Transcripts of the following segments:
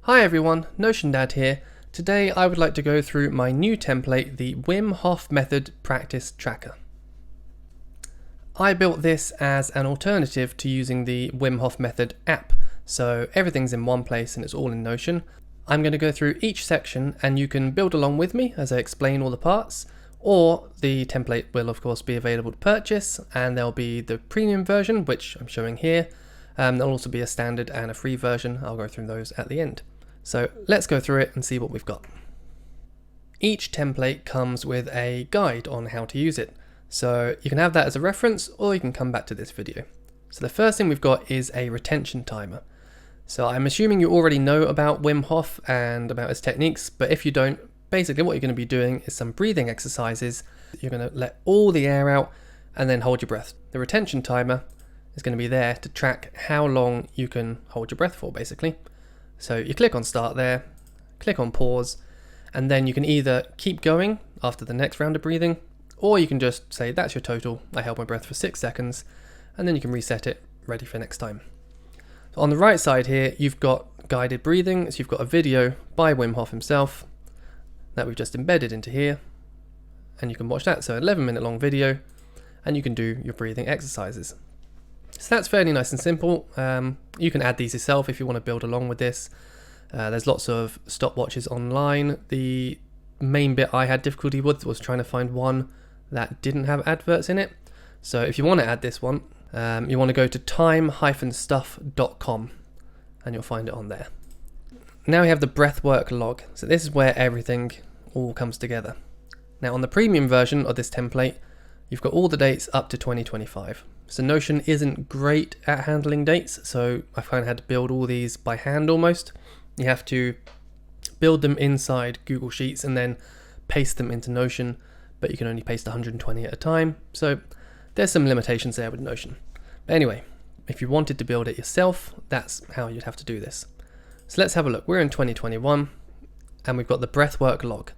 Hi everyone, Notion Dad here. Today I would like to go through my new template, the Wim Hof Method Practice Tracker. I built this as an alternative to using the Wim Hof Method app, so everything's in one place and it's all in Notion. I'm going to go through each section and you can build along with me as I explain all the parts, or the template will of course be available to purchase, and there'll be the premium version, which I'm showing here. There'll also be a standard and a free version. I'll go through those at the end. So let's go through it and see what we've got. Each template comes with a guide on how to use it. So you can have that as a reference, or you can come back to this video. So the first thing we've got is a retention timer. So I'm assuming you already know about Wim Hof and about his techniques, but if you don't, basically what you're going to be doing is some breathing exercises. You're going to let all the air out and then hold your breath. The retention timer is going to be there to track how long you can hold your breath for, basically. So you click on start there, click on pause, and then you can either keep going after the next round of breathing, or you can just say that's your total, I held my breath for 6 seconds, and then you can reset it, ready for next time. So on the right side here, you've got guided breathing, so you've got a video by Wim Hof himself that we've just embedded into here, and you can watch that, so 11-minute long video, and you can do your breathing exercises. So that's fairly nice and simple. You can add these yourself if you want to build along with this. There's lots of stopwatches online. The main bit I had difficulty with was trying to find one that didn't have adverts in it. So if you want to add this one, you want to go to time-stuff.com and you'll find it on there. Now we have the Breathwork log. So this is where everything all comes together. Now on the premium version of this template, you've got all the dates up to 2025. So Notion isn't great at handling dates, so I kind of had to build all these by hand almost. You have to build them inside Google Sheets and then paste them into Notion, but you can only paste 120 at a time, so there's some limitations there with Notion. But anyway, if you wanted to build it yourself, that's how you'd have to do this. So let's have a look. We're in 2021 and we've got the Breathwork log.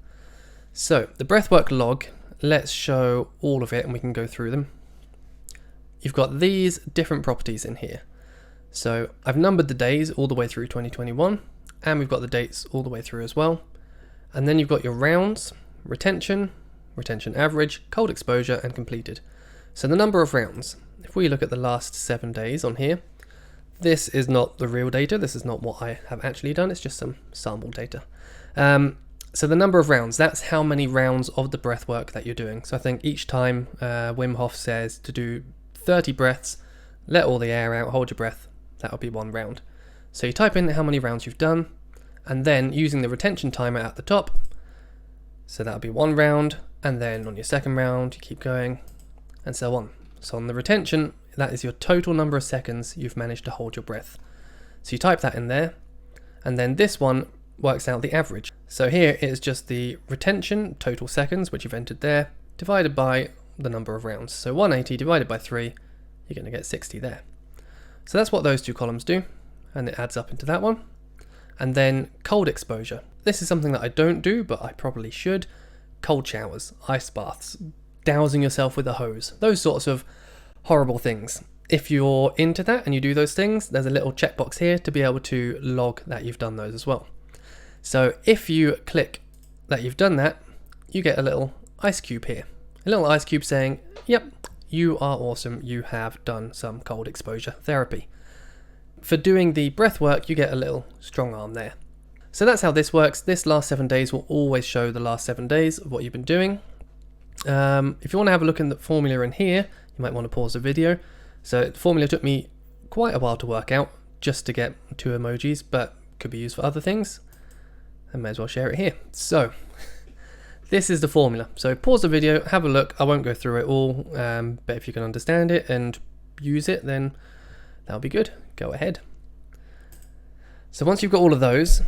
So the Breathwork log, let's show all of it and we can go through them. You've got these different properties in here. So I've numbered the days all the way through 2021, and we've got the dates all the way through as well. And then you've got your rounds, retention, retention average, cold exposure, and completed. So the number of rounds, if we look at the last 7 days on here, this is not the real data. This is not what I have actually done. It's just some sample data. So the number of rounds, that's how many rounds of the breath work that you're doing. So I think each time Wim Hof says to do 30 breaths, let all the air out, hold your breath, that would be 1 round. So you type in how many rounds you've done, and then using the retention timer at the top, so that would be 1 round, and then on your second round you keep going, and so on. So on the retention, that is your total number of seconds you've managed to hold your breath. So you type that in there, and then this one works out the average. So here it is just the retention, total seconds, which you've entered there, divided by the number of rounds. So 180 divided by 3, you're going to get 60 there. So that's what those 2 columns do, and it adds up into that one. And then cold exposure. This is something that I don't do, but I probably should. Cold showers, ice baths, dousing yourself with a hose, those sorts of horrible things. If you're into that and you do those things, there's a little checkbox here to be able to log that you've done those as well. So if you click that you've done that, you get a little ice cube here. A little ice cube saying, yep, you are awesome, you have done some cold exposure therapy. For doing the breath work, you get a little strong arm there. So that's how this works. This last 7 days will always show the last 7 days of what you've been doing. If you want to have a look in the formula in here, you might want to pause the video. So the formula took me quite a while to work out, just to get 2 emojis, but could be used for other things. I may as well share it here. So this is the formula. So pause the video, have a look. I won't go through it all, but if you can understand it and use it, then that'll be good. Go ahead. So once you've got all of those,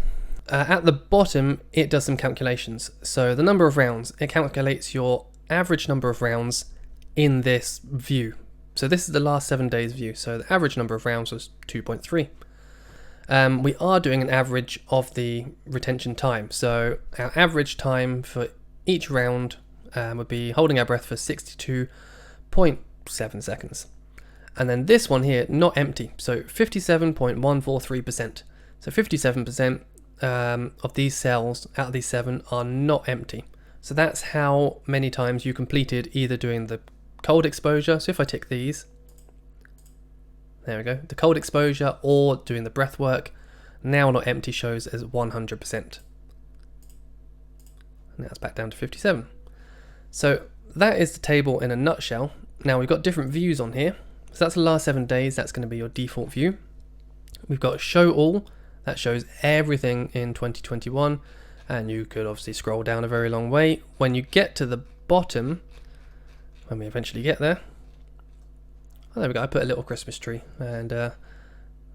at the bottom, it does some calculations. So the number of rounds, it calculates your average number of rounds in this view. So this is the last 7 days view. So the average number of rounds was 2.3. We are doing an average of the retention time. So our average time for each round would be holding our breath for 62.7 seconds. And then this one here, not empty, so 57.143%. So 57% of these cells out of these 7 are not empty. So that's how many times you completed either doing the cold exposure. So if I tick these, there we go, the cold exposure or doing the breath work, now not empty shows as 100%. Now it's back down to 57. So that is the table in a nutshell. Now we've got different views on here. So that's the last 7 days, that's going to be your default view. We've got show all, that shows everything in 2021. And you could obviously scroll down a very long way. When you get to the bottom, when we eventually get there, oh, there we go, I put a little Christmas tree and a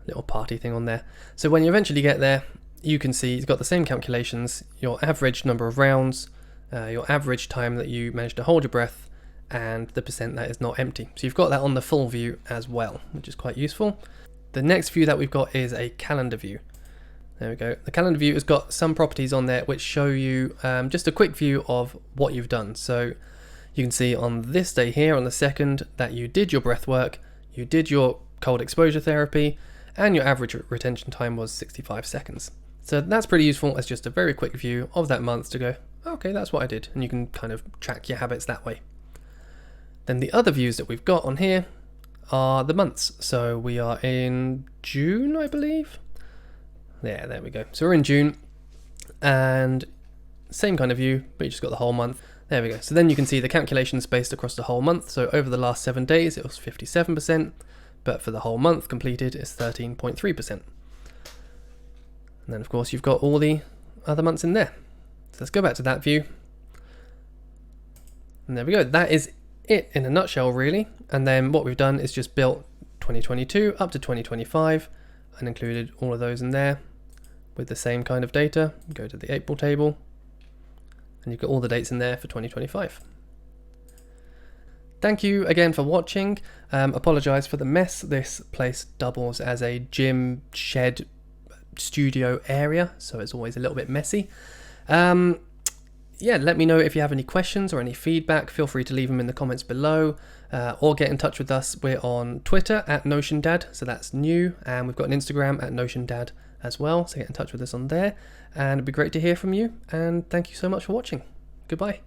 little party thing on there. So when you eventually get there, you can see it's got the same calculations, your average number of rounds, your average time that you managed to hold your breath, and the percent that is not empty. So you've got that on the full view as well, which is quite useful. The next view that we've got is a calendar view. There we go. The calendar view has got some properties on there which show you just a quick view of what you've done. So you can see on this day here, on the 2nd, that you did your breath work, you did your cold exposure therapy, and your average retention time was 65 seconds. So that's pretty useful as just a very quick view of that month to go, okay, that's what I did. And you can kind of track your habits that way. Then the other views that we've got on here are the months. So we are in June, I believe. Yeah, there we go. So we're in June, and same kind of view, but you just got the whole month. There we go. So then you can see the calculations based across the whole month. So over the last 7 days, it was 57%, but for the whole month completed, it's 13.3%. And then of course you've got all the other months in there. So let's go back to that view. And there we go. That is it in a nutshell, really. And then what we've done is just built 2022 up to 2025 and included all of those in there with the same kind of data. Go to the April table and you've got all the dates in there for 2025. Thank you again for watching. Apologise for the mess. This place doubles as a gym, shed, studio area, so it's always a little bit messy. Yeah, let me know if you have any questions or any feedback. Feel free to leave them in the comments below, or get in touch with us. We're on Twitter at NotionDad, so that's new, and we've got an Instagram at NotionDad as well, so get in touch with us on there, and it'd be great to hear from you, and thank you so much for watching. Goodbye.